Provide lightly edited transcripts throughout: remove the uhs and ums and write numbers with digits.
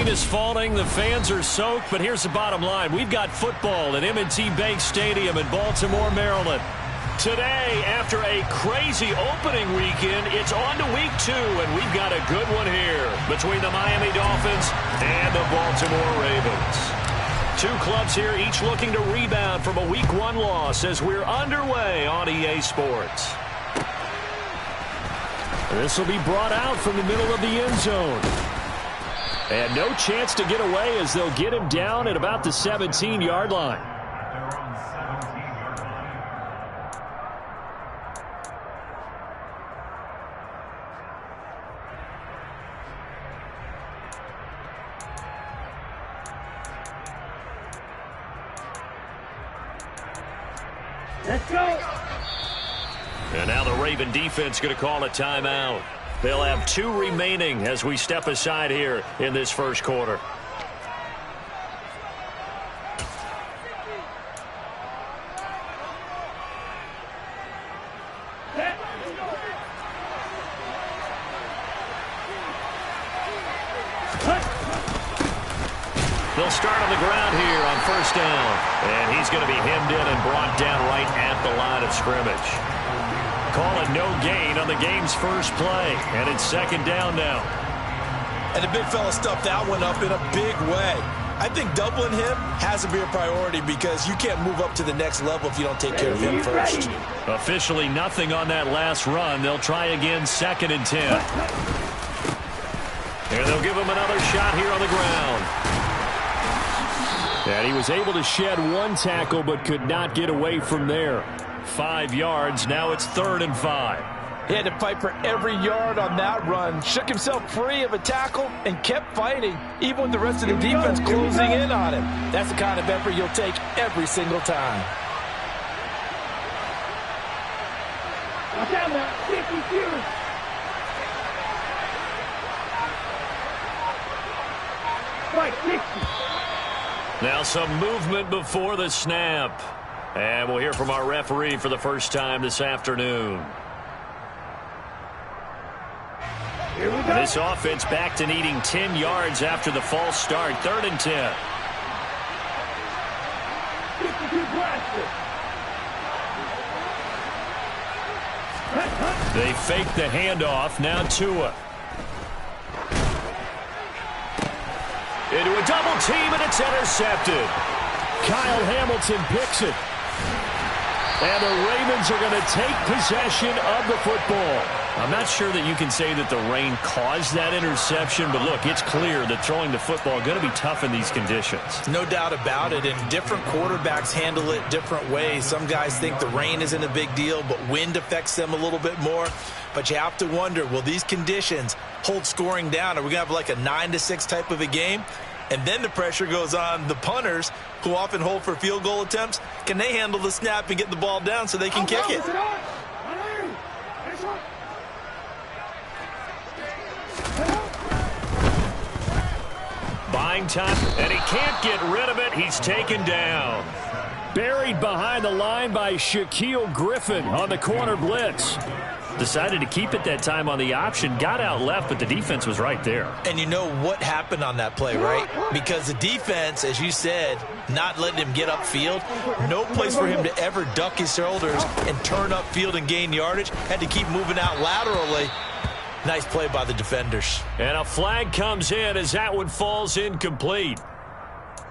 rain is falling, the fans are soaked, but here's the bottom line. We've got football at M&T Bank Stadium in Baltimore, Maryland. Today, after a crazy opening weekend, it's on to week 2, and we've got a good one here between the Miami Dolphins and the Baltimore Ravens. Two clubs here, each looking to rebound from a week 1 loss as we're underway on EA Sports. This will be brought out from the middle of the end zone. And no chance to get away as they'll get him down at about the 17-yard line. Let's go. And now the Raven defense going to call a timeout. They'll have 2 remaining as we step aside here in this first quarter. They'll start on the ground here on first down. And he's going to be hemmed in and brought down right at the line of scrimmage. Call it no gain on the game's first play. And it's second down now. And the big fella stuffed that one up in a big way. I think doubling him has to be a priority because you can't move up to the next level if you don't take care of him first. Officially nothing on that last run. They'll try again, 2nd and 10. And they'll give him another shot here on the ground. And he was able to shed 1 tackle but could not get away from there. 5 yards. Now it's 3rd and 5. He had to fight for every yard on that run. Shook himself free of a tackle and kept fighting, even with the rest of the defense closing in on him. That's the kind of effort you'll take every single time. Watch out now. 52. Right, 60. Now some movement before the snap. And we'll hear from our referee for the first time this afternoon. This offense back to needing 10 yards after the false start. 3rd and 10. 52 blaster. They fake the handoff. Now Tua. Into a double team, and it's intercepted. Kyle Hamilton picks it. And the Ravens are going to take possession of the football. I'm not sure that you can say that the rain caused that interception, but look, it's clear that throwing the football is going to be tough in these conditions. No doubt about it, and different quarterbacks handle it different ways. Some guys think the rain isn't a big deal, but wind affects them a little bit more. But you have to wonder, will these conditions hold scoring down? Are we going to have like a 9-6 type of a game? And then the pressure goes on the punters, who often hold for field goal attempts. Can they handle the snap and get the ball down so they can kick it? Buying time, and he can't get rid of it. He's taken down. Buried behind the line by Shaquille Griffin on the corner blitz. Decided to keep it that time on the option. Got out left, but the defense was right there. And you know what happened on that play, right? Because the defense, as you said, not letting him get upfield. No place for him to ever duck his shoulders and turn upfield and gain yardage. Had to keep moving out laterally. Nice play by the defenders. And a flag comes in as that one falls incomplete.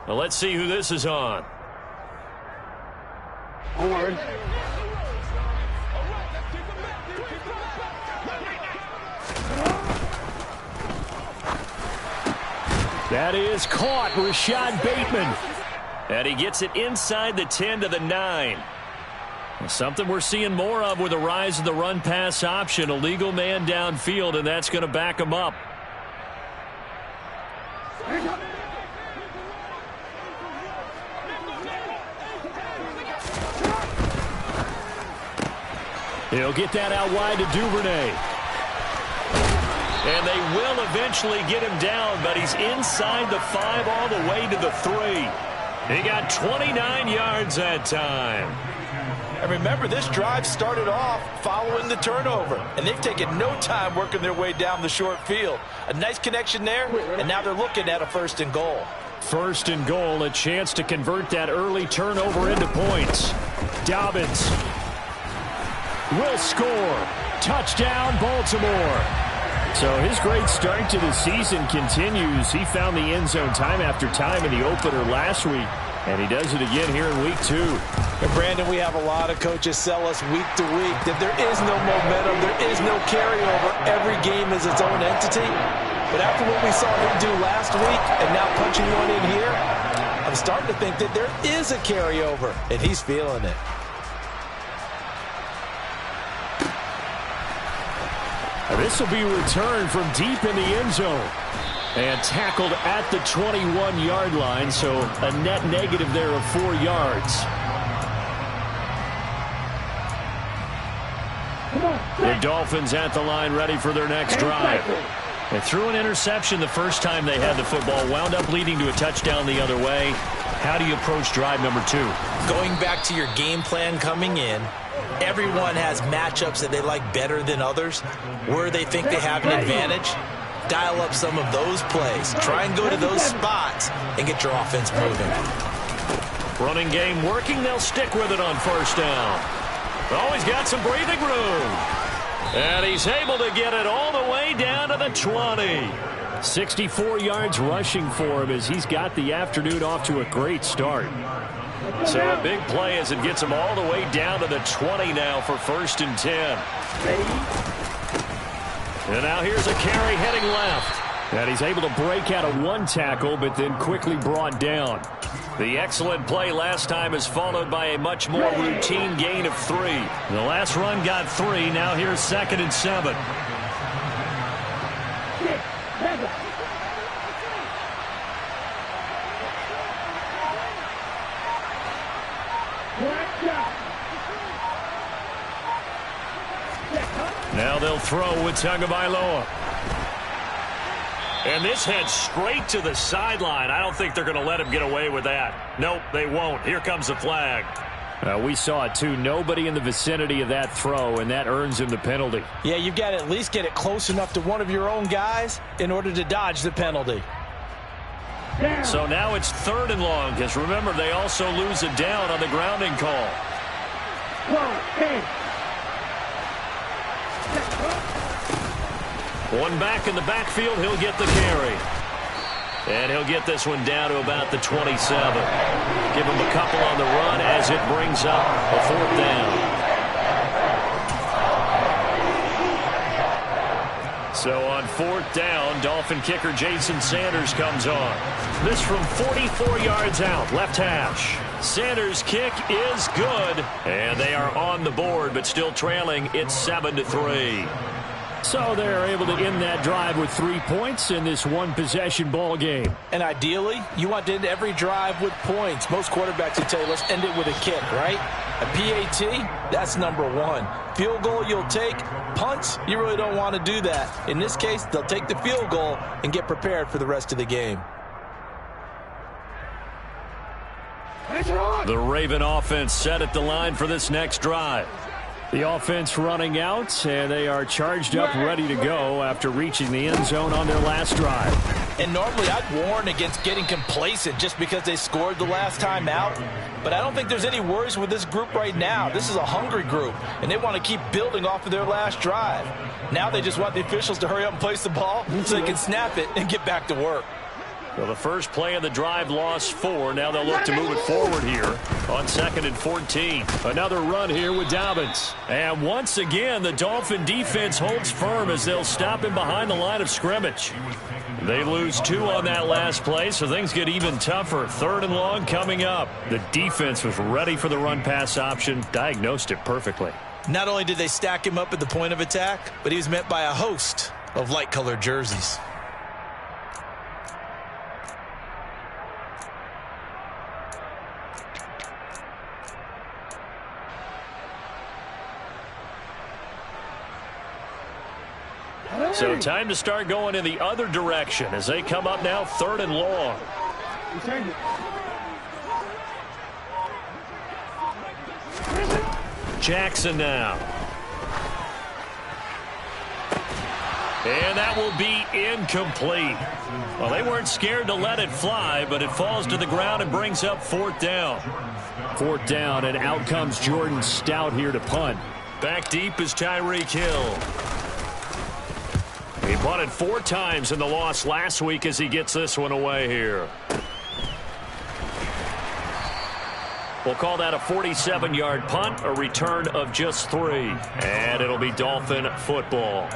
Well, let's see who this is on. Forward. That is caught, Rashad Bateman. And he gets it inside the 10 to the 9. Something we're seeing more of with the rise of the run-pass option. A legal man downfield, and that's going to back him up. He'll get that out wide to Duvernay. And they will eventually get him down, but he's inside the 5 all the way to the 3. He got 29 yards that time. And remember, this drive started off following the turnover, and they've taken no time working their way down the short field. A nice connection there, and now they're looking at a 1st and goal. 1st and goal, a chance to convert that early turnover into points. Dobbins will score. Touchdown, Baltimore. So his great start to the season continues. He found the end zone time after time in the opener last week, and he does it again here in week 2. And Brandon, we have a lot of coaches sell us week to week that there is no momentum, there is no carryover. Every game is its own entity. But after what we saw him do last week and now punching one in here, I'm starting to think that there is a carryover, and he's feeling it. This will be returned from deep in the end zone. And tackled at the 21-yard line, so a net negative there of 4 yards. The Dolphins at the line, ready for their next drive. They threw an interception the first time they had the football, wound up leading to a touchdown the other way. How do you approach drive number 2? Going back to your game plan coming in, everyone has matchups that they like better than others, where they think they have an advantage. Dial up some of those plays. Try and go to those spots and get your offense moving. Running game working. They'll stick with it on 1st down. Oh, he's got some breathing room. And he's able to get it all the way down to the 20. 64 yards rushing for him as he's got the afternoon off to a great start. So a big play as it gets him all the way down to the 20 now for 1st and 10. And now here's a carry heading left. And he's able to break out of 1 tackle, but then quickly brought down. The excellent play last time is followed by a much more routine gain of 3. The last run got 3. Now here's 2nd and 7. Now they'll throw with Tagovailoa. And this heads straight to the sideline. I don't think they're going to let him get away with that. Nope, they won't. Here comes the flag. We saw it, too. Nobody in the vicinity of that throw, and that earns him the penalty. Yeah, you've got to at least get it close enough to one of your own guys in order to dodge the penalty. So now it's 3rd and long, because remember, they also lose a down on the grounding call. One back in the backfield, he'll get the carry. And he'll get this one down to about the 27. Give him a couple on the run as it brings up a 4th down. So on 4th down, Dolphin kicker Jason Sanders comes on. This from 44 yards out, left hash. Sanders' kick is good. And they are on the board, but still trailing. It's 7-3. So they're able to end that drive with 3 points in this one-possession ball game. And ideally, you want to end every drive with points. Most quarterbacks would tell you, let's end it with a kick, right? A PAT, that's number 1. Field goal you'll take. Punts, you really don't want to do that. In this case, they'll take the field goal and get prepared for the rest of the game. The Raven offense set at the line for this next drive. The offense running out, and they are charged up, ready to go after reaching the end zone on their last drive. And normally I'd warn against getting complacent just because they scored the last time out. But I don't think there's any worries with this group right now. This is a hungry group, and they want to keep building off of their last drive. Now they just want the officials to hurry up and place the ball so they can snap it and get back to work. Well, the first play of the drive lost 4. Now they'll look to move it forward here on 2nd and 14. Another run here with Dobbins. And once again, the Dolphin defense holds firm as they'll stop him behind the line of scrimmage. They lose 2 on that last play, so things get even tougher. 3rd and long coming up. The defense was ready for the run-pass option, diagnosed it perfectly. Not only did they stack him up at the point of attack, but he was met by a host of light-colored jerseys. So time to start going in the other direction as they come up now 3rd and long. Jackson now. And that will be incomplete. Well, they weren't scared to let it fly, but it falls to the ground and brings up 4th down. 4th down, and out comes Jordan Stout here to punt. Back deep is Tyreek Hill. He punted 4 times in the loss last week as he gets this one away here. We'll call that a 47-yard punt, a return of just 3. And it'll be Dolphin football.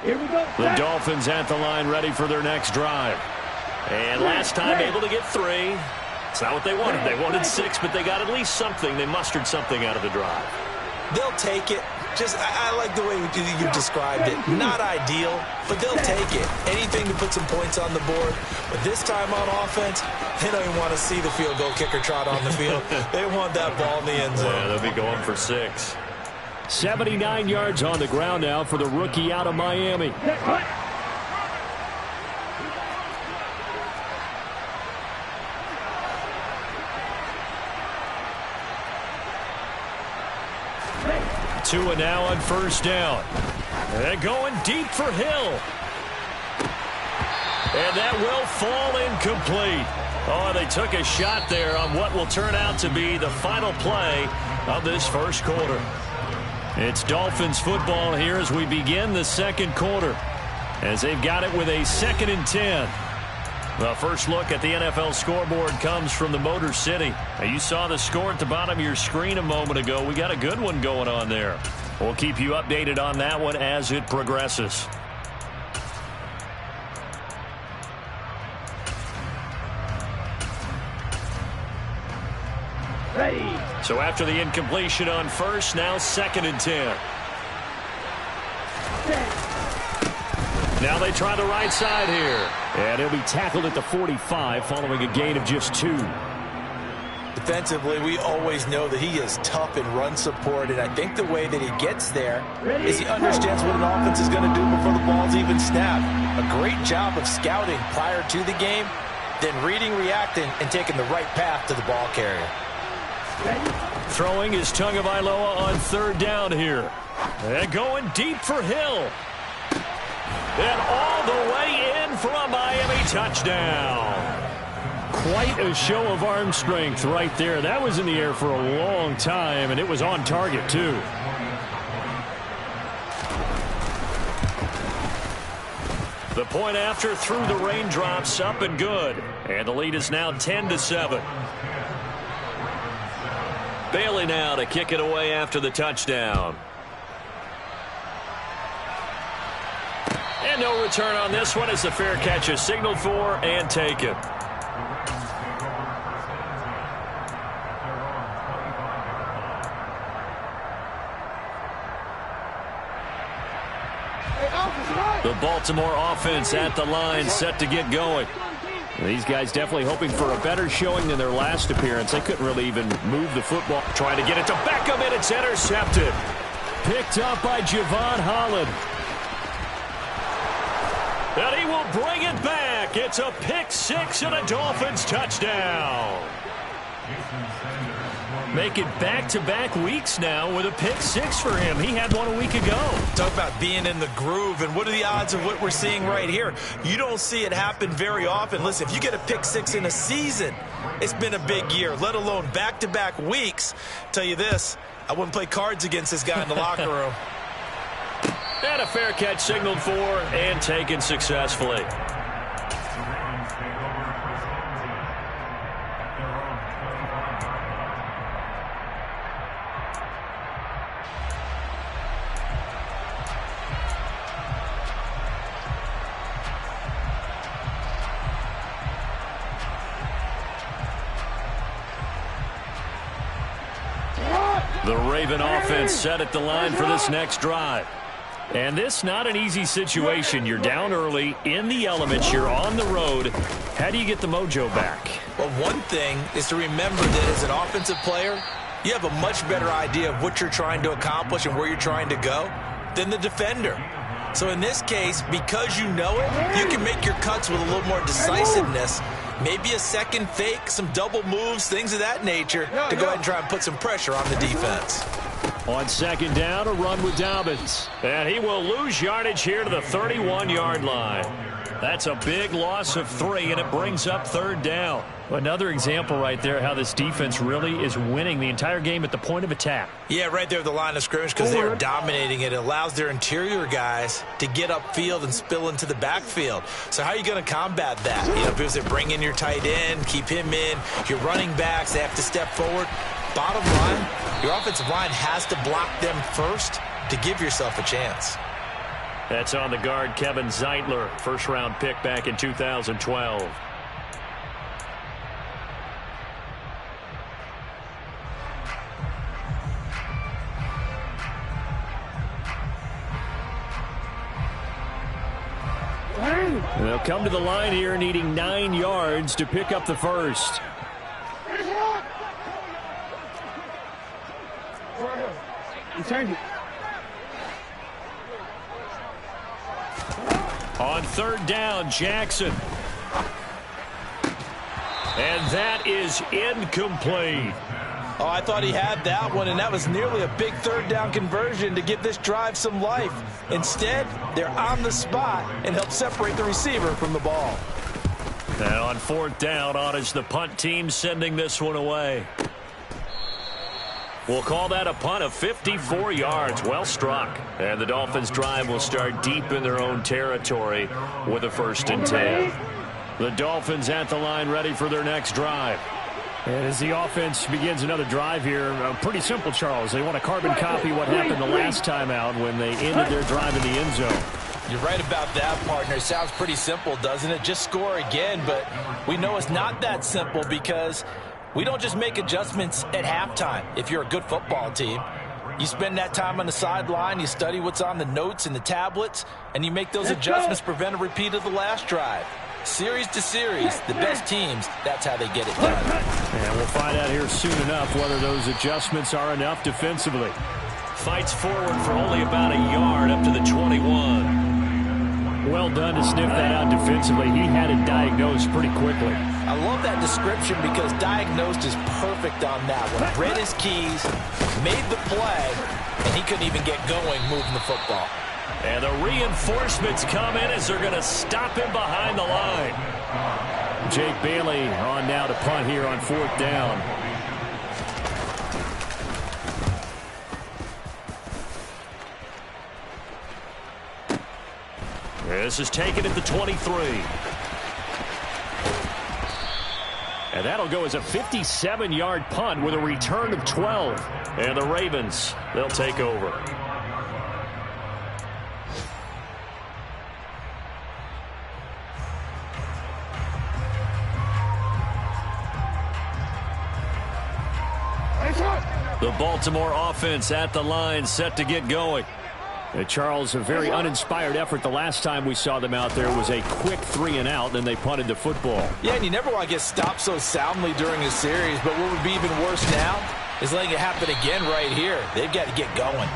Here we go. The Dolphins at the line, ready for their next drive. And last time able to get 3. It's not what they wanted. They wanted 6, but they got at least something. They mustered something out of the drive. They'll take it. I like the way you described it. Not ideal, but they'll take it. Anything to put some points on the board. But this time on offense, they don't even want to see the field goal kicker trot on the field. They want that ball in the end zone. Yeah, they'll be going for 6. 79 yards on the ground now for the rookie out of Miami. Tua now on 1st down. And going deep for Hill. And that will fall incomplete. Oh, they took a shot there on what will turn out to be the final play of this first quarter. It's Dolphins football here as we begin the second quarter, as they've got it with a 2nd and 10. The first look at the NFL scoreboard comes from the Motor City. Now, you saw the score at the bottom of your screen a moment ago. We got a good one going on there. We'll keep you updated on that one as it progresses. Ready. So after the incompletion on 1st, now 2nd and 10. Now they try the right side here. And he'll be tackled at the 45 following a gain of just 2. Defensively, we always know that he is tough in run support, and I think the way that he gets there is he understands what an offense is going to do before the ball's even snapped. A great job of scouting prior to the game, then reading, reacting, and taking the right path to the ball carrier. Throwing is Tagovailoa on 3rd down here. And going deep for Hill. And all the way in for a Miami touchdown. Quite a show of arm strength right there. That was in the air for a long time, and it was on target, too. The point after through the raindrops, up and good. And the lead is now 10-7. Bailey now to kick it away after the touchdown. And no return on this one as the fair catch is signaled for and taken. The Baltimore offense at the line, set to get going. These guys definitely hoping for a better showing than their last appearance. They couldn't really even move the football. Trying to get it to Beckham, and it's intercepted. Picked up by Javon Holland. And he will bring it back. It's a pick 6 and a Dolphins touchdown. Make it back-to-back weeks now with a pick 6 for him. He had one a week ago. Talk about being in the groove, and what are the odds of what we're seeing right here? You don't see it happen very often. Listen, if you get a pick 6 in a season, it's been a big year, let alone back-to-back weeks. Tell you this, I wouldn't play cards against this guy in the locker room. And a fair catch signaled for and taken successfully. The Raven offense set at the line for this next drive. And this not an easy situation. You're down early, in the elements, you're on the road. How do you get the mojo back? Well, one thing is to remember that as an offensive player, you have a much better idea of what you're trying to accomplish and where you're trying to go. than the defender. So in this case, because you know it, you can make your cuts with a little more decisiveness. Maybe a second fake, some double moves, things of that nature to go ahead and try and put some pressure on the defense. On second down, a run with Dobbins. And he will lose yardage here to the 31-yard line. That's a big loss of 3, and it brings up third down. Another example right there how this defense really is winning the entire game at the point of attack. Yeah, right there at the line of scrimmage because they're dominating it. It allows their interior guys to get upfield and spill into the backfield. So how are you going to combat that? You know, because they bring in your tight end, keep him in. Your running backs, they have to step forward. Bottom line, your offensive line has to block them first to give yourself a chance. That's on the guard, Kevin Zeitler, first-round pick back in 2012. They'll come to the line here needing 9 yards to pick up the first. On third down, Jackson. And that is incomplete. Oh, I thought he had that one, and that was nearly a big third down conversion to give this drive some life. Instead, they're on the spot and help separate the receiver from the ball. And on fourth down, on is the punt team sending this one away. We'll call that a punt of 54 yards. Well struck. And the Dolphins' drive will start deep in their own territory with a 1st and 10. The Dolphins at the line ready for their next drive. And as the offense begins another drive here, pretty simple, Charles. They want to carbon copy what happened the last time out when they ended their drive in the end zone. You're right about that, partner. It sounds pretty simple, doesn't it? Just score again, but we know it's not that simple because we don't just make adjustments at halftime. If you're a good football team, you spend that time on the sideline, you study what's on the notes and the tablets, and you make those adjustments to prevent a repeat of the last drive. Series to series, the best teams, that's how they get it done. And we'll find out here soon enough whether those adjustments are enough defensively. Fights forward for only about a yard up to the 21. Well done to sniff that out defensively. He had it diagnosed pretty quickly. I love that description because diagnosed is perfect on that one. Read his keys, made the play, and he couldn't even get going moving the football. And the reinforcements come in as they're going to stop him behind the line. Jake Bailey on now to punt here on fourth down. This is taken at the 23. And that'll go as a 57-yard punt with a return of 12. And the Ravens, they'll take over. The Baltimore offense at the line, set to get going. Charles, a very uninspired effort. The last time we saw them out there was a quick 3-and-out, then they punted the football. Yeah, and you never want to get stopped so soundly during a series, but what would be even worse now is letting it happen again right here. They've got to get going.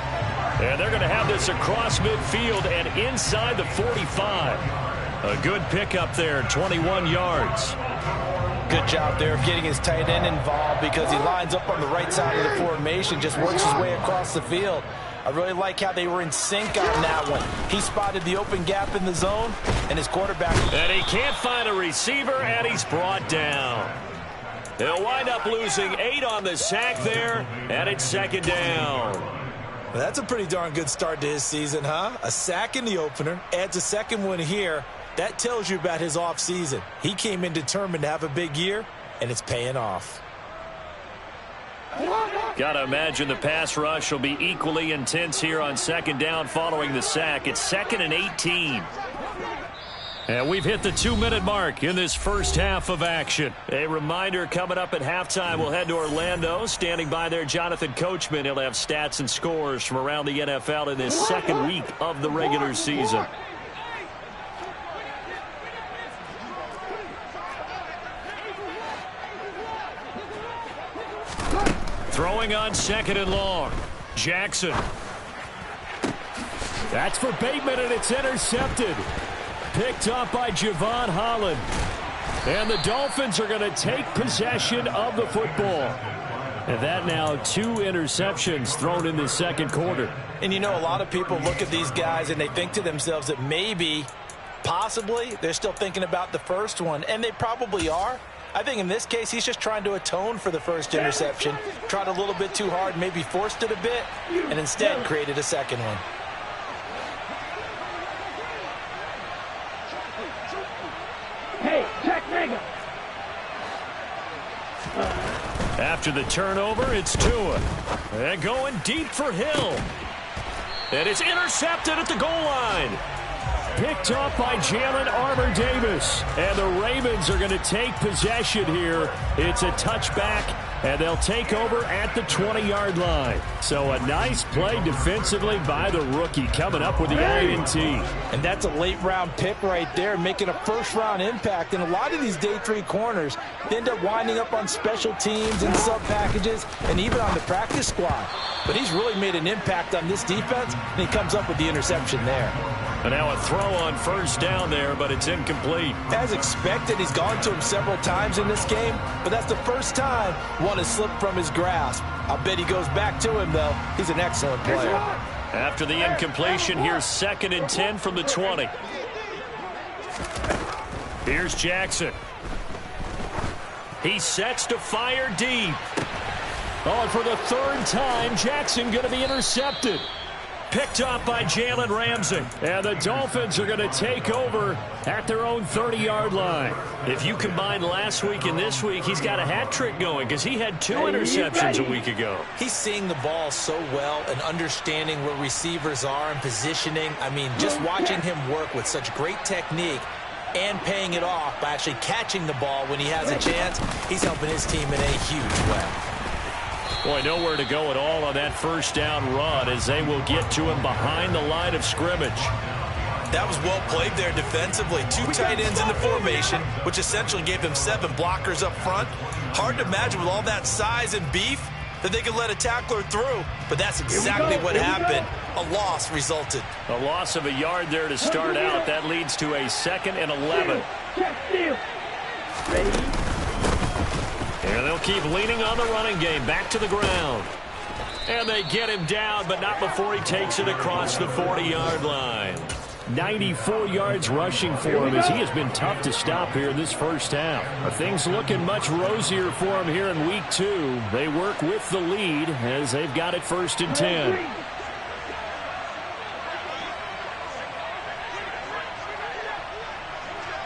And they're going to have this across midfield and inside the 45. A good pickup there, 21 yards. Good job there of getting his tight end involved because he lines up on the right side of the formation, just works his way across the field. I really like how they were in sync on that one. He spotted the open gap in the zone, and his quarterback... And he can't find a receiver, and he's brought down. They'll wind up losing 8 on the sack there, and it's second down. Well, that's a pretty darn good start to his season, huh? A sack in the opener, adds a second one here. That tells you about his offseason. He came in determined to have a big year, and it's paying off. Got to imagine the pass rush will be equally intense here on second down following the sack. It's 2nd and 18. And we've hit the 2-minute mark in this first half of action. A reminder coming up at halftime, we'll head to Orlando. Standing by there, Jonathan Coachman. He'll have stats and scores from around the NFL in this second week of the regular season. Throwing on 2nd and long. Jackson. That's for Bateman, and it's intercepted. Picked up by Javon Holland. And the Dolphins are going to take possession of the football. And that now 2 interceptions thrown in the second quarter. And you know, a lot of people look at these guys and they think to themselves that maybe, possibly, they're still thinking about the first one. And they probably are. I think in this case, he's just trying to atone for the first interception. Tried a little bit too hard, maybe forced it a bit, and instead created a second one. Hey, check nigga. After the turnover, it's Tua. And going deep for Hill. And it's intercepted at the goal line. Picked up by Jalen Armour-Davis. And the Ravens are going to take possession here. It's a touchback, and they'll take over at the 20-yard line. So a nice play defensively by the rookie, coming up with the INT. And that's a late-round pick right there, making a first-round impact. And a lot of these day 3 corners end up winding up on special teams and sub-packages and even on the practice squad. But he's really made an impact on this defense, and he comes up with the interception there. And now a throw on first down there, but it's incomplete. As expected, he's gone to him several times in this game, but that's the first time one has slipped from his grasp. I'll bet he goes back to him, though. He's an excellent player. After the incompletion, here's 2nd and 10 from the 20. Here's Jackson. He sets to fire deep. Oh, and for the 3rd time, Jackson going to be intercepted. Picked up by Jalen Ramsey. And the Dolphins are going to take over at their own 30-yard line. If you combine last week and this week, he's got a hat trick going because he had 2 interceptions a week ago. He's seeing the ball so well and understanding where receivers are and positioning. I mean, just watching him work with such great technique and paying it off by actually catching the ball when he has a chance, he's helping his team in a huge way. Boy, nowhere to go at all on that first down run as they will get to him behind the line of scrimmage. That was well played there defensively. 2 tight ends in the formation, which essentially gave them 7 blockers up front. Hard to imagine with all that size and beef that they could let a tackler through, but that's exactly what happened. A loss resulted. A loss of a yard there to start out. That leads to a 2nd and 11. And they'll keep leaning on the running game. Back to the ground. And they get him down, but not before he takes it across the 40-yard line. 94 yards rushing for him as he has been tough to stop here in this first half. Things looking much rosier for him here in week 2. They work with the lead as they've got it 1st and 10.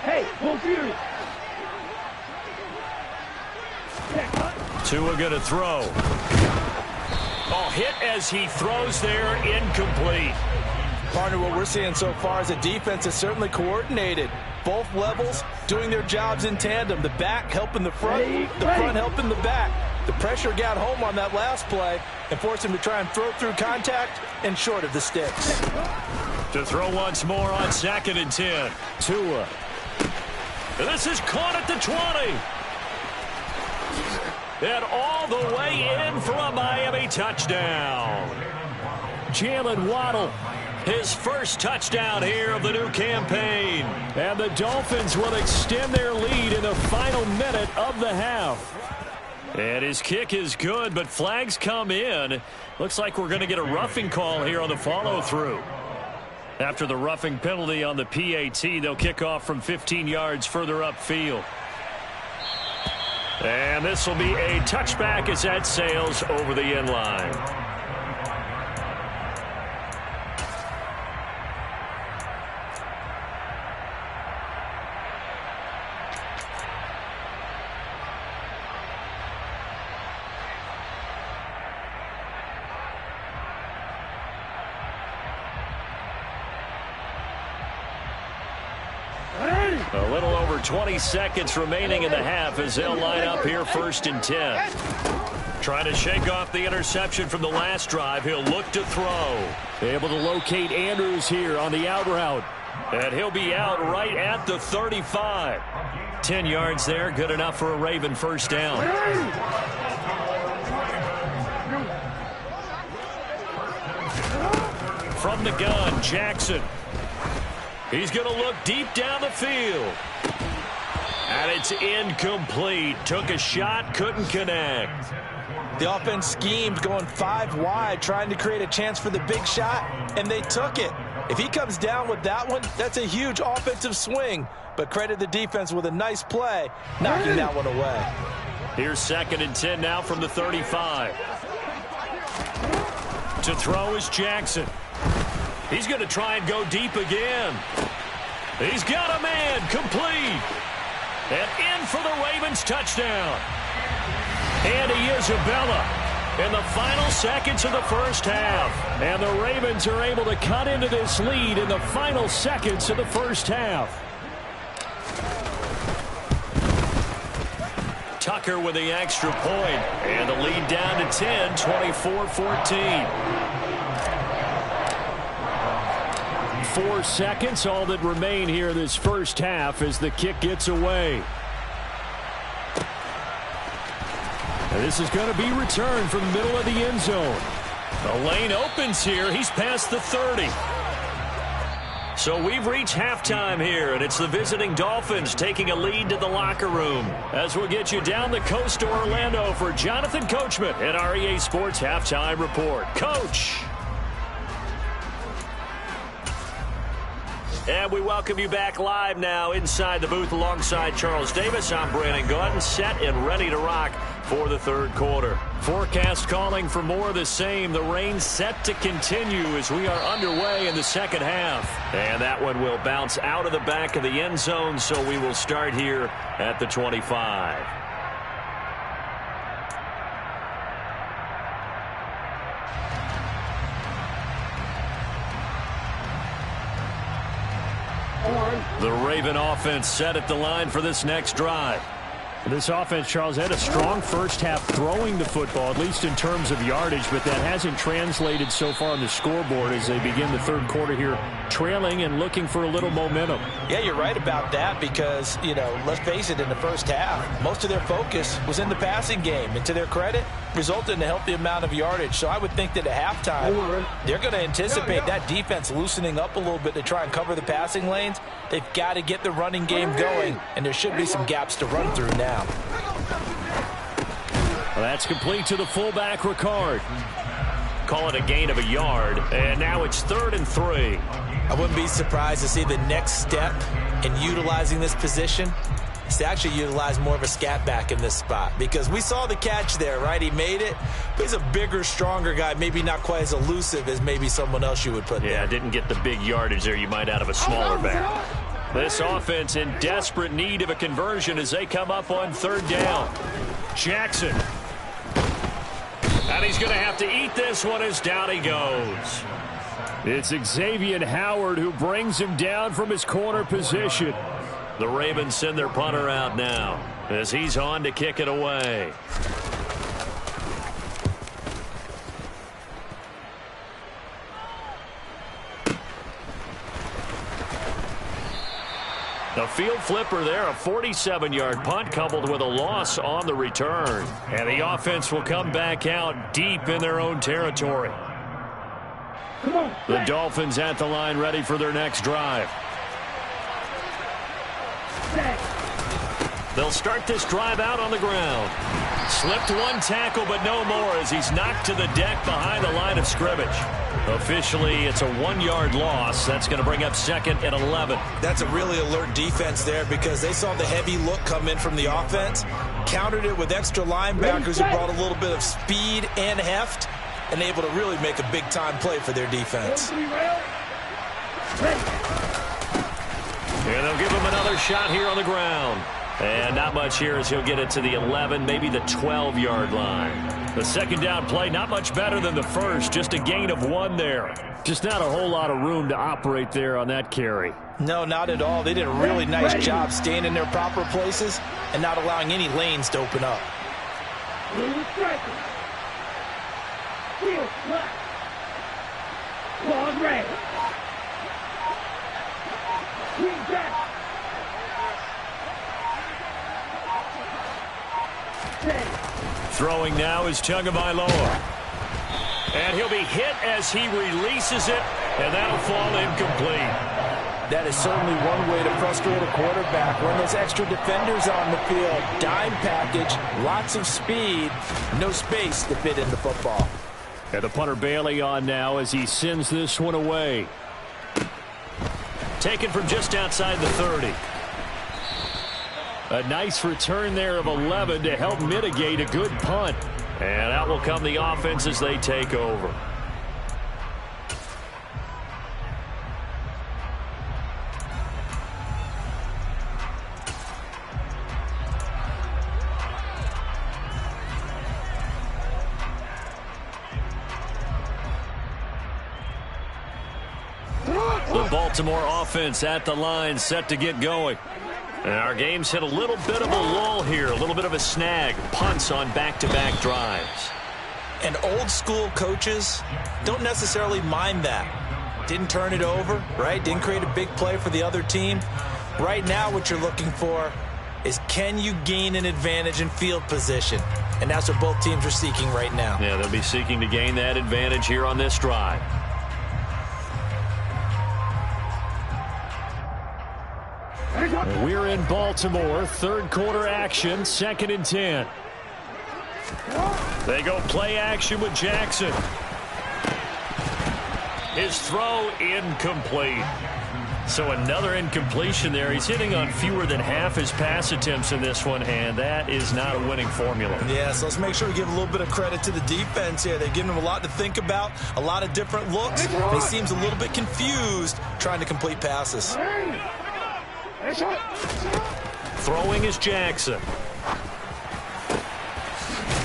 Hey, full series. Tua going to throw. Oh, hit as he throws there, incomplete. Partner, what we're seeing so far is a defense that's certainly coordinated. Both levels doing their jobs in tandem. The back helping the front helping the back. The pressure got home on that last play and forced him to try and throw through contact and short of the sticks. To throw once more on 2nd and 10. Tua. And this is caught at the 20. And all the way in for a Miami touchdown. Jalen Waddle, his first touchdown here of the new campaign. And the Dolphins will extend their lead in the final minute of the half. And his kick is good, but flags come in. Looks like we're going to get a roughing call here on the follow-through. After the roughing penalty on the PAT, they'll kick off from 15 yards further upfield. And this will be a touchback as that sails over the end line. A little over 20 seconds remaining in the half as they'll line up here 1st and 10. Trying to shake off the interception from the last drive. He'll look to throw. Able to locate Andrews here on the out route. And he'll be out right at the 35. 10 yards there, good enough for a Raven first down. from the gun, Jackson. He's going to look deep down the field. And it's incomplete. Took a shot, couldn't connect. The offense schemed going 5 wide, trying to create a chance for the big shot, and they took it. If he comes down with that one, that's a huge offensive swing. But credit the defense with a nice play, knocking that one away. Here's 2nd and 10 now from the 35. To throw is Jackson. He's going to try and go deep again. He's got a man, complete. And in for the Ravens touchdown. And Isabella in the final seconds of the first half. And the Ravens are able to cut into this lead in the final seconds of the first half. Tucker with the extra point. And the lead down to 10, 24-14. 4 seconds, all that remain here this first half as the kick gets away. And this is going to be returned from the middle of the end zone. The lane opens here. He's past the 30. So we've reached halftime here, and it's the visiting Dolphins taking a lead to the locker room. As we'll get you down the coast to Orlando for Jonathan Coachman at our EA Sports Halftime Report. Coach. And we welcome you back live now inside the booth alongside Charles Davis. I'm Brandon Gaudin, set and ready to rock for the third quarter. Forecast calling for more of the same. The rain set to continue as we are underway in the second half. And that one will bounce out of the back of the end zone, so we will start here at the 25. The Raven offense set at the line for this next drive. This offense, Charles, had a strong first half throwing the football, at least in terms of yardage, but that hasn't translated so far on the scoreboard as they begin the third quarter here, trailing and looking for a little momentum. Yeah, you're right about that because, you know, let's face it, in the first half, most of their focus was in the passing game. And to their credit, resulted in a healthy amount of yardage. So I would think that at halftime, they're going to anticipate that defense loosening up a little bit to try and cover the passing lanes. They've got to get the running game going, and there should be some gaps to run through now. Well, that's complete to the fullback, Ricard. Call it a gain of a yard, and now it's 3rd and 3. I wouldn't be surprised to see the next step in utilizing this position is to actually utilize more of a scat back in this spot, because we saw the catch there, right? He made it, but he's a bigger, stronger guy, maybe not quite as elusive as maybe someone else you would put there. Yeah, didn't get the big yardage there you might out of a smaller back. This offense in desperate need of a conversion as they come up on 3rd down. Jackson. And he's going to have to eat this one as down he goes. It's Xavier Howard who brings him down from his corner position. The Ravens send their punter out now as he's on to kick it away. A field flipper there, a 47-yard punt coupled with a loss on the return. And the offense will come back out deep in their own territory. The Dolphins at the line ready for their next drive. They'll start this drive out on the ground. Slipped one tackle, but no more as he's knocked to the deck behind the line of scrimmage. Officially, it's a 1-yard loss. That's going to bring up 2nd and 11. That's a really alert defense there because they saw the heavy look come in from the offense, countered it with extra linebackers who brought a little bit of speed and heft, and able to really make a big-time play for their defense. And they'll give him another shot here on the ground. And not much here as he'll get it to the 11, maybe the 12-yard line. The second down play, not much better than the first, just a gain of 1 there. Just not a whole lot of room to operate there on that carry. No, not at all. They did a really nice job staying in their proper places and not allowing any lanes to open up. Throwing now is Tagovailoa. And he'll be hit as he releases it, and that'll fall incomplete. That is certainly one way to frustrate a quarterback. When those extra defenders on the field, dime package, lots of speed, no space to fit in the football. And the punter Bailey on now as he sends this one away. Taken from just outside the 30. A nice return there of 11 to help mitigate a good punt. And out will come the offense as they take over. The Baltimore offense at the line, set to get going. And our game's hit a little bit of a lull here, a little bit of a snag. Punts on back-to-back drives. And old school coaches don't necessarily mind that. Didn't turn it over, right? Didn't create a big play for the other team. Right now what you're looking for is, can you gain an advantage in field position? And that's what both teams are seeking right now. Yeah, they'll be seeking to gain that advantage here on this drive. We're in Baltimore, third quarter action, 2nd and 10. They go play action with Jackson. His throw incomplete. So another incompletion there. He's hitting on fewer than half his pass attempts in this one, and that is not a winning formula. Yeah, so let's make sure we give a little bit of credit to the defense here. They're giving him a lot to think about, a lot of different looks. He seems a little bit confused trying to complete passes. Throwing is Jackson.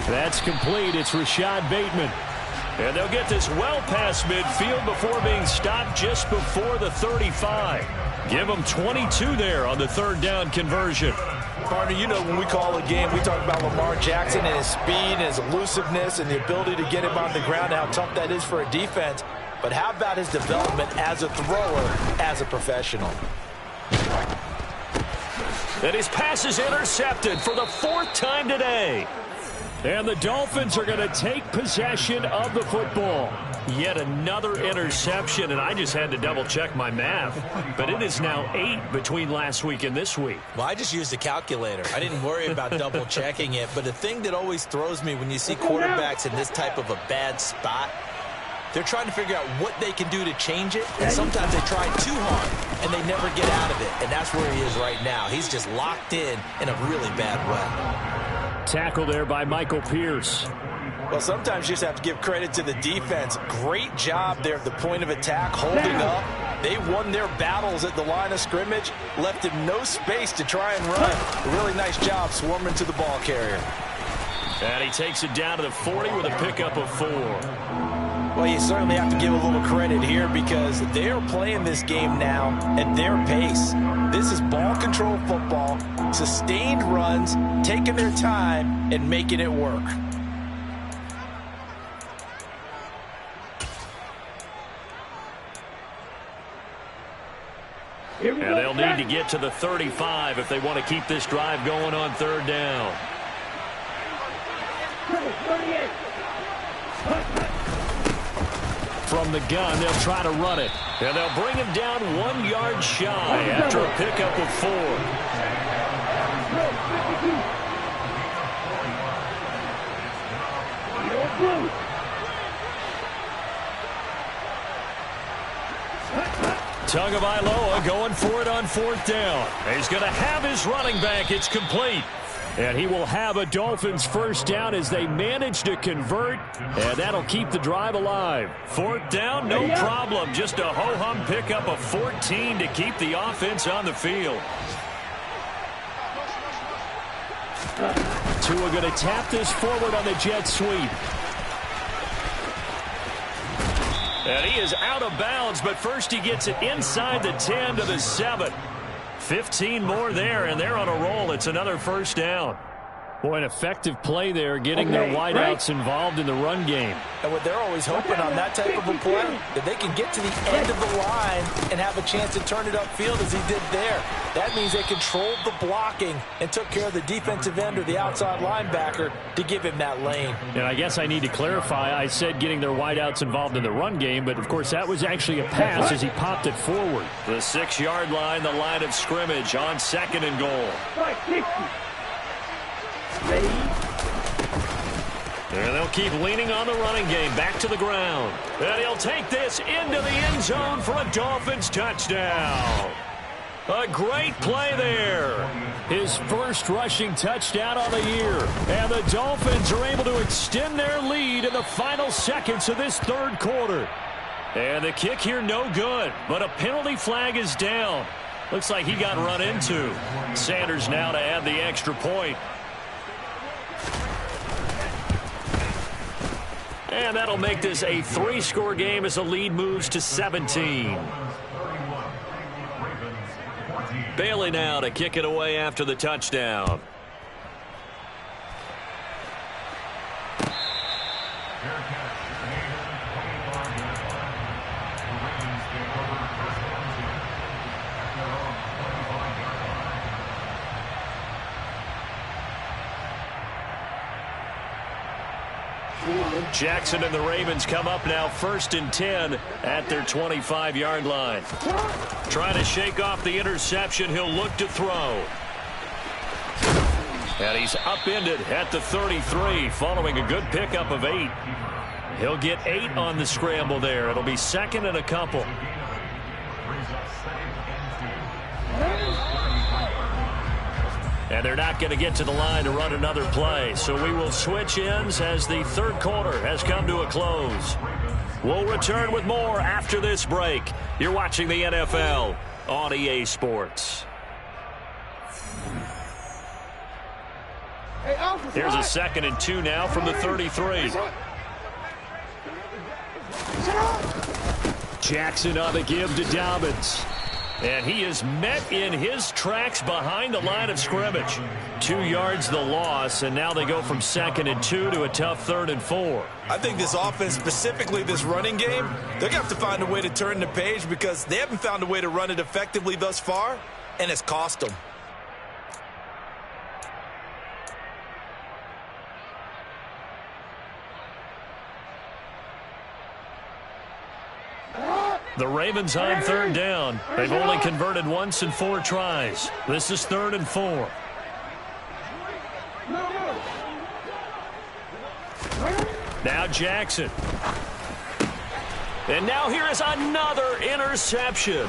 That's complete. It's Rashad Bateman. And they'll get this well past midfield before being stopped just before the 35. Give them 22 there on the third down conversion. Partner, you know when we call a game, we talk about Lamar Jackson and his speed and his elusiveness and the ability to get him on the ground and how tough that is for a defense. But how about his development as a thrower, as a professional? And his pass is intercepted for the 4th time today. And the Dolphins are going to take possession of the football. Yet another interception, and I just had to double-check my math. But it is now 8 between last week and this week. Well, I just used a calculator. I didn't worry about double-checking it. But the thing that always throws me when you see quarterbacks in this type of a bad spot, they're trying to figure out what they can do to change it, and sometimes they try too hard, and they never get out of it. And that's where he is right now. He's just locked in a really bad way. Tackle there by Michael Pierce. Well, sometimes you just have to give credit to the defense. Great job there at the point of attack, holding up. They won their battles at the line of scrimmage, left him no space to try and run. A really nice job swarming to the ball carrier. And he takes it down to the 40 with a pickup of 4. Well, you certainly have to give a little credit here because they are playing this game now at their pace. This is ball control football, sustained runs, taking their time, and making it work. And they'll need to get to the 35 if they want to keep this drive going on third down. 38. From the gun, they'll try to run it. And they'll bring him down 1 yard shy after a pickup of 4. Tagovailoa going for it on 4th down. He's going to have his running back. It's complete. And he will have a Dolphins first down as they manage to convert, and that'll keep the drive alive. 4th down, no problem. Just a ho-hum pickup of 14 to keep the offense on the field. Tua going to tap this forward on the jet sweep. And he is out of bounds, but first he gets it inside the 10 to the 7. 15 more there, and they're on a roll. It's another first down. Boy, an effective play there, getting their wideouts involved in the run game. And what they're always hoping on that type of a play, that they can get to the end of the line and have a chance to turn it upfield as he did there. That means they controlled the blocking and took care of the defensive end or the outside linebacker to give him that lane. And I guess I need to clarify, I said getting their wideouts involved in the run game, but of course that was actually a pass as he popped it forward. The 6-yard line, the line of scrimmage on 2nd and goal. And they'll keep leaning on the running game. Back to the ground. And he'll take this into the end zone for a Dolphins touchdown. A great play there. His first rushing touchdown on the year. And the Dolphins are able to extend their lead in the final seconds of this 3rd quarter. And the kick here no good. But a penalty flag is down. Looks like he got run into. Sanders now to add the extra point. And that'll make this a 3-score game as the lead moves to 17. Bailey now to kick it away after the touchdown. Jackson and the Ravens come up now 1st and 10 at their 25-yard line. Trying to shake off the interception. He'll look to throw. And he's upended at the 33 following a good pickup of 8. He'll get 8 on the scramble there. It'll be 2nd and a couple. And they're not going to get to the line to run another play. So we will switch ends as the 3rd quarter has come to a close. We'll return with more after this break. You're watching the NFL on EA Sports. Here's a 2nd and 2 now from the 33. Jackson on the give to Dobbins. And he is met in his tracks behind the line of scrimmage. 2 yards the loss, and now they go from 2nd and 2 to a tough 3rd and 4. I think this offense, specifically this running game, they're going to have to find a way to turn the page because they haven't found a way to run it effectively thus far, and it's cost them. The Ravens on 3rd down. They've only converted once in 4 tries. This is 3rd and 4. Now Jackson. And now here is another interception.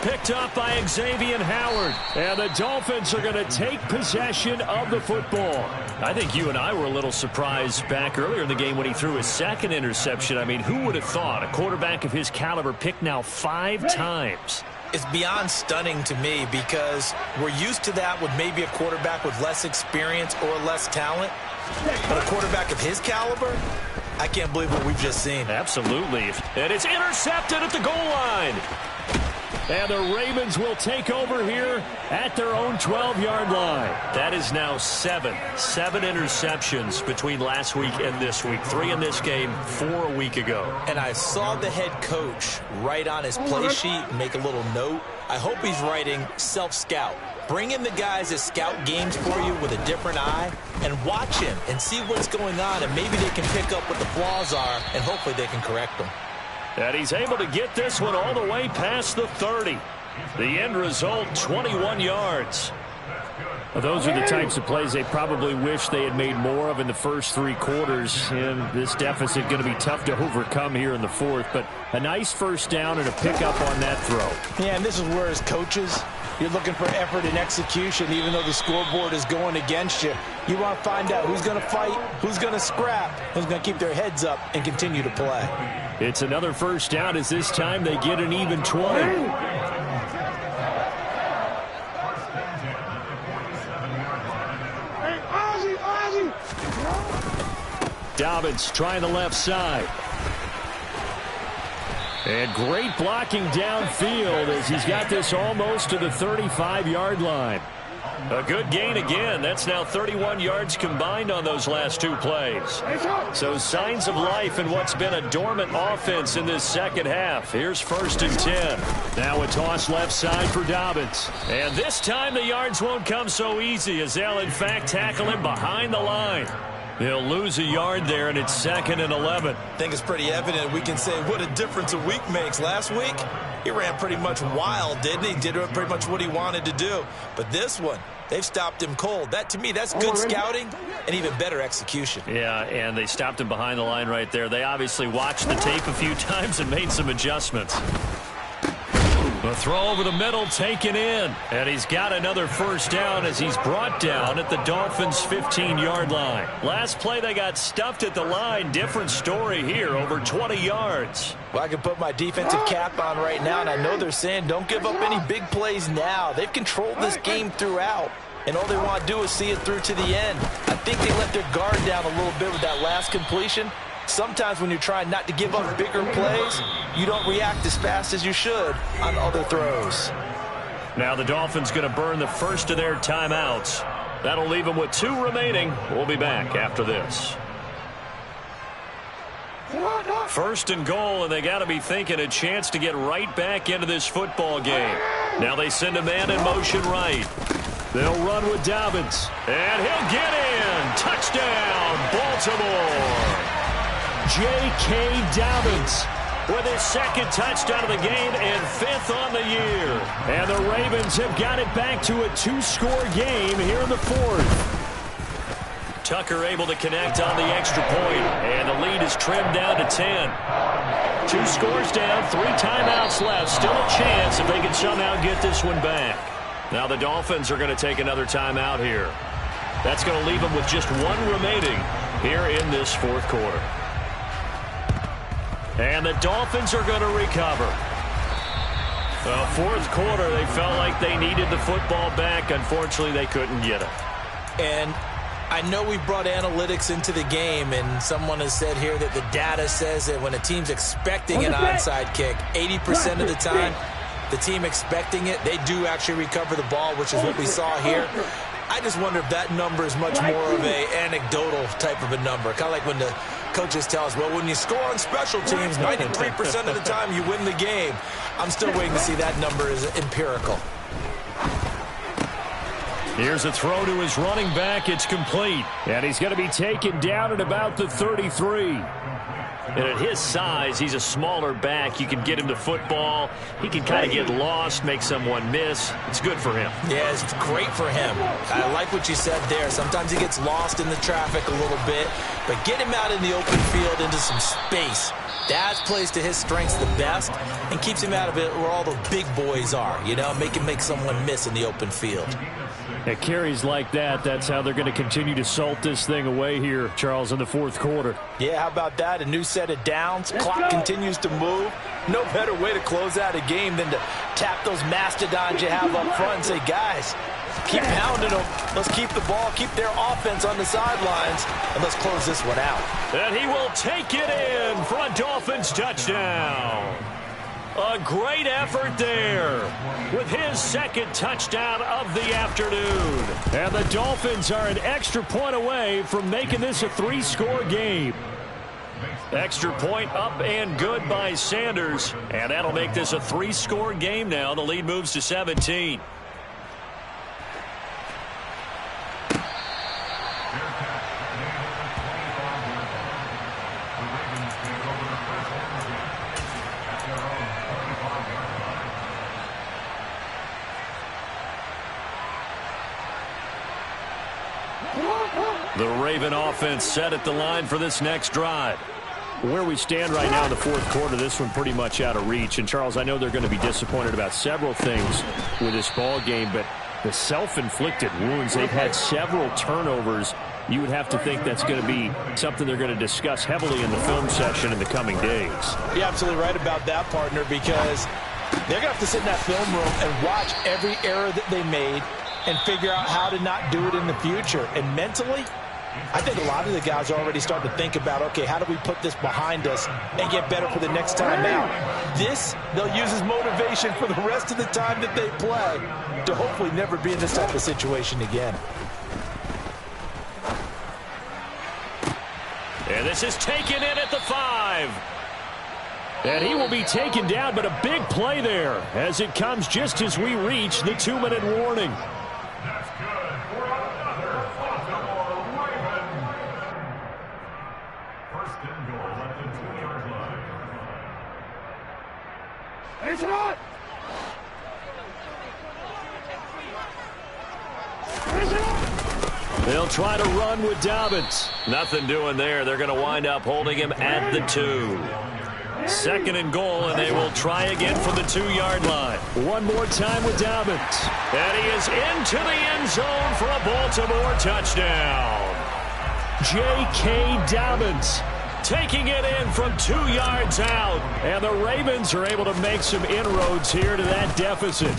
Picked up by Xavier Howard. And the Dolphins are going to take possession of the football. I think you and I were a little surprised back earlier in the game when he threw his 2nd interception. I mean, who would have thought a quarterback of his caliber picked now 5 times? It's beyond stunning to me because we're used to that with maybe a quarterback with less experience or less talent. But a quarterback of his caliber, I can't believe what we've just seen. Absolutely. And it's intercepted at the goal line. And the Ravens will take over here at their own 12-yard line. That is now 7 interceptions between last week and this week. 3 in this game, 4 a week ago. And I saw the head coach write on his play sheet, make a little note. I hope he's writing self-scout. Bring in the guys that scout games for you with a different eye and watch him and see what's going on, and maybe they can pick up what the flaws are, and hopefully they can correct them. And he's able to get this one all the way past the 30. The end result, 21 yards. Well, those are the types of plays they probably wish they had made more of in the first 3 quarters. And this deficit going to be tough to overcome here in the 4th. But a nice first down and a pickup on that throw. Yeah, and this is where as coaches, you're looking for effort and execution, even though the scoreboard is going against you. You want to find out who's going to fight, who's going to scrap, who's going to keep their heads up and continue to play. It's another first down as this time they get an even 20. Dobbins trying the left side. And great blocking downfield as he's got this almost to the 35-yard line. A good gain again. That's now 31 yards combined on those last 2 plays. So signs of life in what's been a dormant offense in this second half. Here's 1st and 10. Now a toss left side for Dobbins. And this time the yards won't come so easy as they'll in fact tackle him behind the line. They'll lose a yard there, and it's 2nd and 11. I think it's pretty evident we can say what a difference a week makes. Last week, he ran pretty much wild, didn't he? Did pretty much what he wanted to do. But this one, they've stopped him cold. That, to me, that's good scouting and even better execution. Yeah, and they stopped him behind the line right there. They obviously watched the tape a few times and made some adjustments. The throw over the middle taken in. And he's got another 1st down as he's brought down at the Dolphins' 15-yard line. Last play they got stuffed at the line. Different story here, over 20 yards. Well, I can put my defensive cap on right now, and I know they're saying don't give up any big plays now. They've controlled this game throughout, and all they want to do is see it through to the end. I think they let their guard down a little bit with that last completion. Sometimes when you're trying not to give up bigger plays, you don't react as fast as you should on other throws. Now the Dolphins going to burn the first of their timeouts. That'll leave them with 2 remaining. We'll be back after this. 1st and goal, and they got to be thinking a chance to get right back into this football game. Now they send a man in motion right. They'll run with Dobbins. And he'll get in. Touchdown, Baltimore. J.K. Dobbins with his 2nd touchdown of the game and 5th on the year. And the Ravens have got it back to a 2-score game here in the 4th. Tucker able to connect on the extra point, and the lead is trimmed down to 10. 2 scores down, 3 timeouts left. Still a chance if they can somehow get this one back. Now the Dolphins are going to take another timeout here. That's going to leave them with just 1 remaining here in this 4th quarter. And the Dolphins are going to recover. The 4th quarter, they felt like they needed the football back. Unfortunately, they couldn't get it. And I know we brought analytics into the game, and someone has said here that the data says that when a team's expecting an onside kick, 80% of the time, the team expecting it, they do actually recover the ball, which is what we saw here. I just wonder if that number is much more of a anecdotal type of a number. Kind of like when the coaches tell us, well, when you score on special teams, 93% of the time you win the game. I'm still waiting to see that number is empirical. Here's a throw to his running back. It's complete. And he's going to be taken down at about the 33. And at his size, he's a smaller back. You can get him to football. He can kind of get lost, make someone miss. It's good for him. Yeah, it's great for him. I like what you said there. Sometimes he gets lost in the traffic a little bit, but get him out in the open field into some space. That plays to his strengths the best and keeps him out of it where all the big boys are, you know, make someone miss in the open field. At carries like that, that's how they're going to continue to salt this thing away here, Charles, in the 4th quarter. Yeah, how about that? A new set of downs. Clock continues to move. No better way to close out a game than to tap those mastodons you have up front and say, guys, keep pounding them. Let's keep the ball, keep their offense on the sidelines, and let's close this one out. And he will take it in for a Dolphins touchdown. A great effort there with his 2nd touchdown of the afternoon. And the Dolphins are an extra point away from making this a 3-score game. Extra point up and good by Sanders. And that'll make this a 3-score game now. The lead moves to 17. The Raven offense set at the line for this next drive. Where we stand right now in the 4th quarter, this one pretty much out of reach. And, Charles, I know they're going to be disappointed about several things with this ball game, but the self-inflicted wounds, they've had several turnovers. You would have to think that's going to be something they're going to discuss heavily in the film session in the coming days. You're absolutely right about that, partner, because they're going to have to sit in that film room and watch every error that they made and figure out how to not do it in the future. And mentally, I think a lot of the guys are already starting to think about, okay, how do we put this behind us and get better for the next time out? This, they'll use as motivation for the rest of the time that they play to hopefully never be in this type of situation again. And this is taken in at the 5. And he will be taken down, but a big play there as it comes just as we reach the 2-minute warning. It's not! They'll try to run with Dobbins. Nothing doing there. They're going to wind up holding him at the 2. 2nd and goal, and they will try again from the 2-yard line. One more time with Dobbins. And he is into the end zone for a Baltimore touchdown. J.K. Dobbins Taking it in from 2 yards out. And the Ravens are able to make some inroads here to that deficit.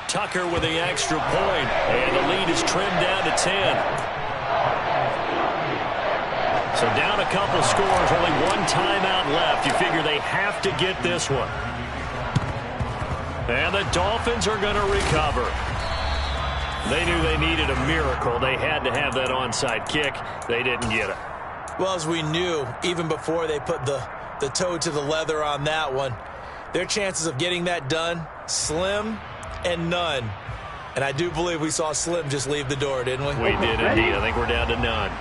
Tucker with the extra point, and the lead is trimmed down to 10. So down a couple scores, only one timeout left. You figure they have to get this one. And the Dolphins are going to recover. They knew they needed a miracle. They had to have that onside kick. They didn't get it. Well, as we knew, even before they put the toe to the leather on that one, their chances of getting that done, slim and none. And I do believe we saw Slim just leave the door, didn't we? We did indeed. I think we're down to none.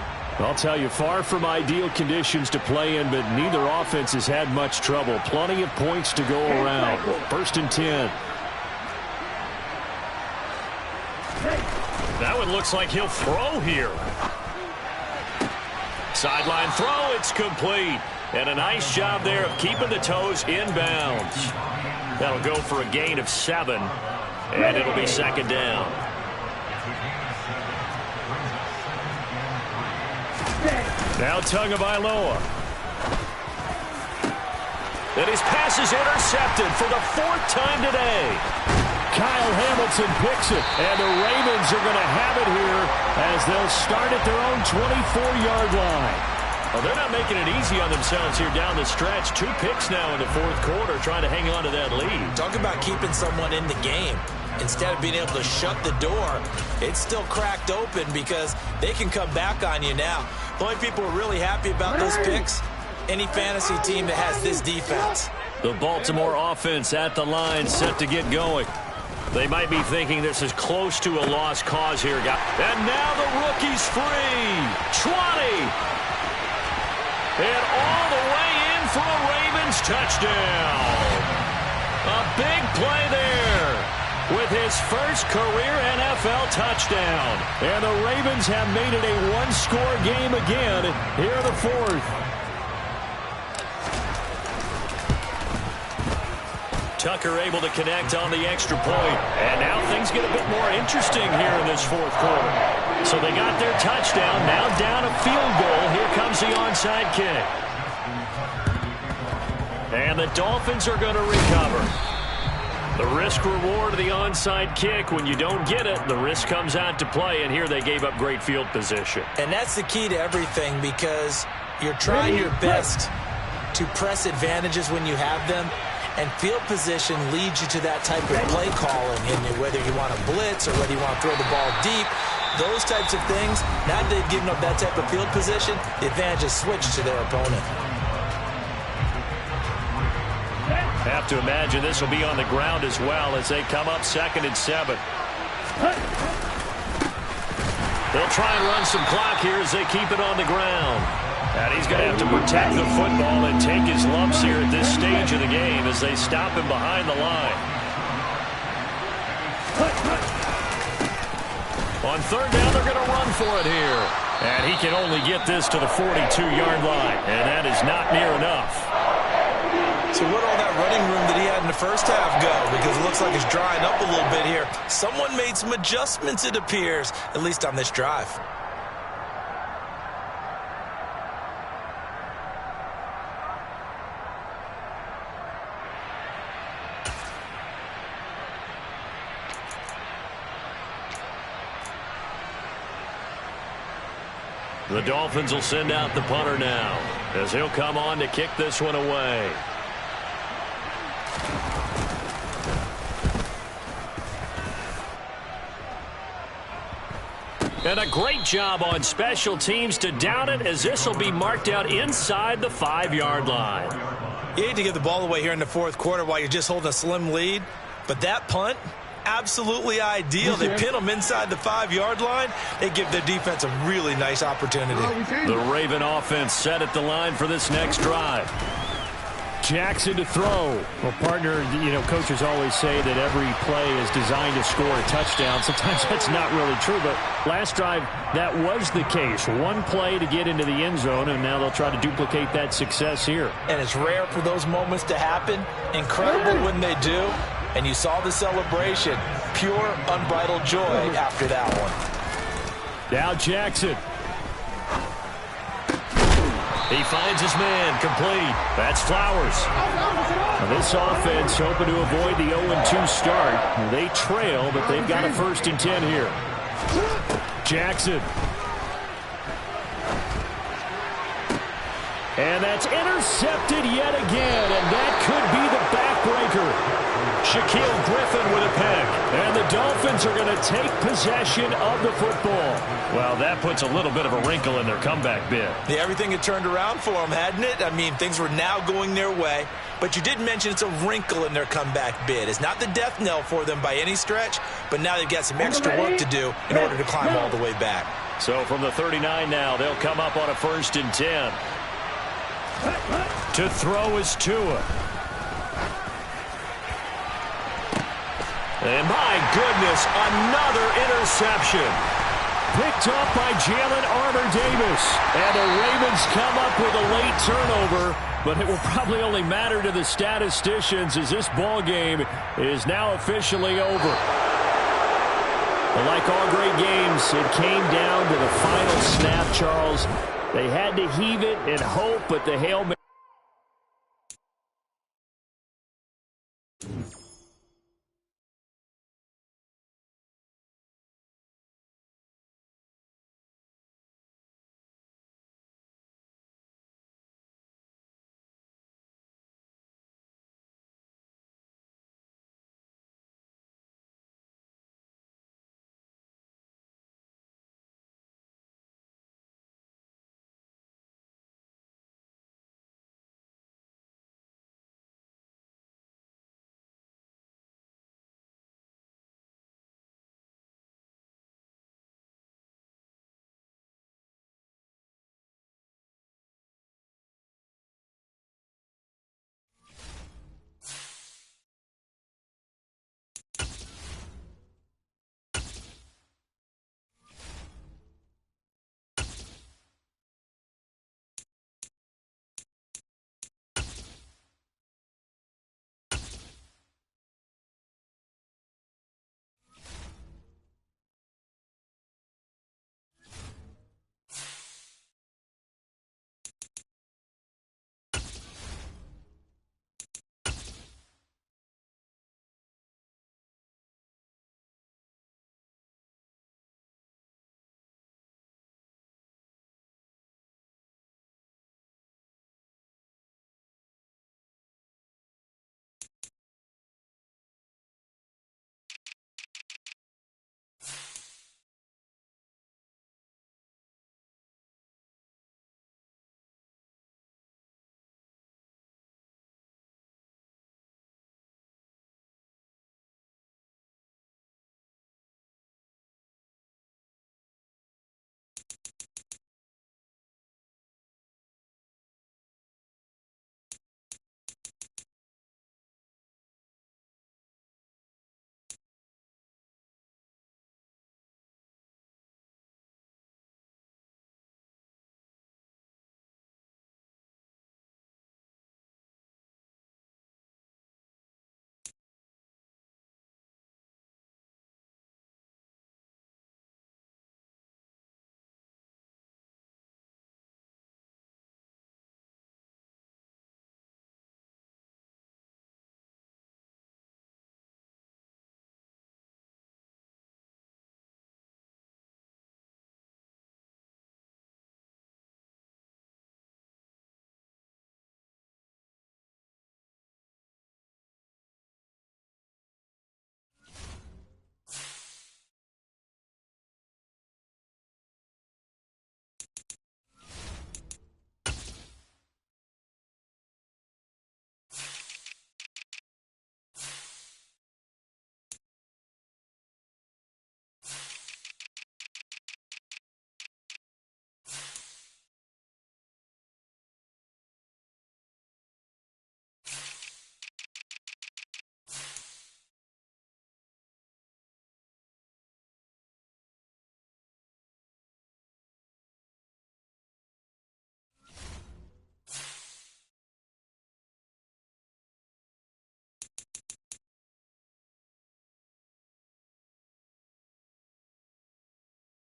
I'll tell you, far from ideal conditions to play in, but neither offense has had much trouble. Plenty of points to go around. 1st and 10. That one looks like he'll throw here. Sideline throw, it's complete. And a nice job there of keeping the toes inbounds. That'll go for a gain of 7, and it'll be 2nd down. Now Tagovailoa. And his pass is intercepted for the 4th time today. Kyle Hamilton picks it, and the Ravens are going to have it here as they'll start at their own 24-yard line. Well, they're not making it easy on themselves here down the stretch. 2 picks now in the 4th quarter, trying to hang on to that lead. Talk about keeping someone in the game. Instead of being able to shut the door, it's still cracked open because they can come back on you now. The only people who are really happy about those picks, any fantasy team that has this defense. The Baltimore offense at the line, set to get going. They might be thinking this is close to a lost cause here, guys. And now the rookie's free. 20. And all the way in for a Ravens touchdown. A big play there with his first career NFL touchdown. And the Ravens have made it a one-score game again here in the 4th. Tucker able to connect on the extra point. And now things get a bit more interesting here in this 4th quarter. So they got their touchdown. Now down a field goal. Here comes the onside kick. And the Dolphins are going to recover. The risk-reward of the onside kick, when you don't get it, the risk comes out to play, and here they gave up great field position. And that's the key to everything because you're trying your best to press advantages when you have them, and field position leads you to that type of play calling, and whether you want to blitz or whether you want to throw the ball deep, those types of things, now that they've given up that type of field position, the advantage is switched to their opponent. Have to imagine this will be on the ground as well as they come up 2nd and 7. They'll try and run some clock here as they keep it on the ground. And he's going to have to protect the football and take his lumps here at this stage of the game as they stop him behind the line. On 3rd down, they're going to run for it here. And he can only get this to the 42-yard line, and that is not near enough. So where'd all that running room that he had in the first half go? Because it looks like it's drying up a little bit here. Someone made some adjustments, it appears, at least on this drive. The Dolphins will send out the punter now, as he'll come on to kick this one away. And a great job on special teams to down it, as this will be marked out inside the 5-yard line. You hate to give the ball away here in the fourth quarter while you're just holding a slim lead, but that punt, absolutely ideal. They pin them inside the 5-yard line. They give their defense a really nice opportunity. The Raven offense set at the line for this next drive. Jackson to throw. Well, partner, coaches always say that every play is designed to score a touchdown. Sometimes that's not really true, but last drive, that was the case. One play to get into the end zone, and now they'll try to duplicate that success here. And it's rare for those moments to happen. Incredible when they do. And you saw the celebration. Pure, unbridled joy after that one. Now Jackson. He finds his man, complete. That's Flowers. Now this offense hoping to avoid the 0-2 start. They trail, but they've got a 1st and 10 here. Jackson. And that's intercepted yet again, and that could be the backbreaker. Shaquille Griffin with a pick. And the Dolphins are going to take possession of the football. Well, that puts a little bit of a wrinkle in their comeback bid. Yeah, everything had turned around for them, hadn't it? I mean, things were now going their way. But you did mention it's a wrinkle in their comeback bid. It's not the death knell for them by any stretch, but now they've got some extra work to do in order to climb all the way back. So from the 39 now, they'll come up on a 1st and 10. To throw is Tua. And my goodness, another interception. Picked up by Jalen Armour-Davis. And the Ravens come up with a late turnover, but it will probably only matter to the statisticians as this ball game is now officially over. But like all great games, it came down to the final snap, Charles. They had to heave it and hope, but the Hail Mary